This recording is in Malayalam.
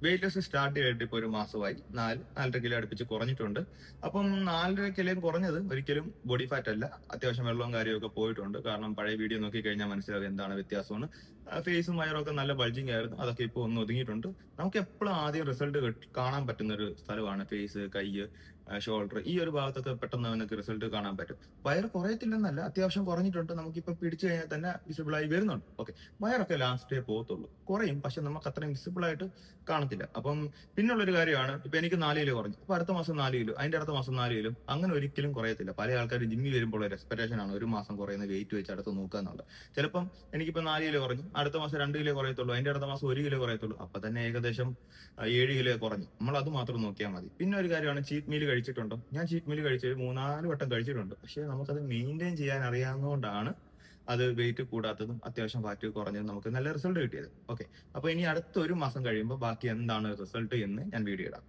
വെയിറ്റ് ലോസ് സ്റ്റാർട്ട് ചെയ്തിട്ട് ഇപ്പോൾ ഒരു മാസമായി. 4-4.5 കിലോ അടുപ്പിച്ച് കുറഞ്ഞിട്ടുണ്ട്. അപ്പം 4.5 കിലോയും കുറഞ്ഞത് ഒരിക്കലും ബോഡി ഫാറ്റ് അല്ല. അത്യാവശ്യം വെള്ളവും കാര്യമൊക്കെ പോയിട്ടുണ്ട്. കാരണം പഴയ വീഡിയോ നോക്കി കഴിഞ്ഞാൽ മനസ്സിലാകും എന്താണ് വ്യത്യാസമെന്ന്. ഫേസും വയറൊക്കെ നല്ല ബൾജിങ് ആയിരുന്നു. അതൊക്കെ ഇപ്പോൾ ഒന്ന് ഒതുങ്ങിയിട്ടുണ്ട്. നമുക്ക് എപ്പോഴും ആദ്യം റിസൾട്ട് കാണാൻ പറ്റുന്ന ഒരു സ്ഥലമാണ് ഫേസ്, കൈയ്യ്, ഷോൾഡർ. ഈ ഒരു ഭാഗത്തൊക്കെ പെട്ടെന്ന് നമുക്ക് റിസൾട്ട് കാണാൻ പറ്റും. വയറ് കുറയത്തില്ലെന്നല്ല, അത്യാവശ്യം കുറഞ്ഞിട്ടുണ്ട്. നമുക്കിപ്പോൾ പിടിച്ചു കഴിഞ്ഞാൽ തന്നെ വിസിബിൾ ആയി വരുന്നുണ്ട്. ഓക്കെ, വയറൊക്കെ ലാസ്റ്റേ പോകത്തുള്ളൂ. കുറയും, പക്ഷെ നമുക്ക് അത്രയും വിസിബിൾ ആയിട്ട് കാണത്തില്ല. അപ്പം പിന്നുള്ളൊരു കാര്യമാണ്, ഇപ്പൊ എനിക്ക് 4 കിലോ കുറഞ്ഞു, അപ്പൊ അടുത്ത മാസം 4 കിലോ, അതിന്റെ അടുത്ത മാസം 4 കിലോ, അങ്ങനെ ഒരിക്കലും കുറയത്തില്ല. പല ആൾക്കാർ ജിമ്മിൽ വരുമ്പോൾ ഒരു എക്സ്പെക്ടേഷൻ ആണ് ഒരു മാസം കുറയുന്ന വെയിറ്റ് വെച്ച് അടുത്ത് നോക്കുക എന്നുള്ളത്. ചിലപ്പം എനിക്കിപ്പോ 4 കിലോ കുറഞ്ഞു, അടുത്ത മാസം 2 കിലോ കുറയത്തുള്ളൂ, അതിന്റെ അടുത്ത മാസം 1 കിലോ കുറയത്തുള്ളൂ. അപ്പൊ തന്നെ ഏകദേശം 7 കിലോ കുറഞ്ഞു. നമ്മൾ അത് മാത്രം നോക്കിയാൽ മതി. പിന്നെ ഒരു കാര്യമാണ്, ചീറ്റ് മീൽ കഴിച്ചിട്ടുണ്ടോ? ഞാൻ ചീറ്റ് മീൽ കഴിച്ചത് 3-4 വട്ടം കഴിച്ചിട്ടുണ്ട്. പക്ഷെ നമുക്കത് മെയിൻറ്റെയിൻ ചെയ്യാൻ അറിയാവുന്നതുകൊണ്ടാണ് അത് വെയിറ്റ് കൂടാത്തതും അത്യാവശ്യം ഫാറ്റ് കുറഞ്ഞതും നമുക്ക് നല്ല റിസൾട്ട് കിട്ടിയത്. ഓക്കെ, അപ്പൊ ഇനി അടുത്ത ഒരു മാസം കഴിയുമ്പോൾ ബാക്കി എന്താണ് റിസൾട്ട് എന്ന് ഞാൻ വീഡിയോ ഇടാം.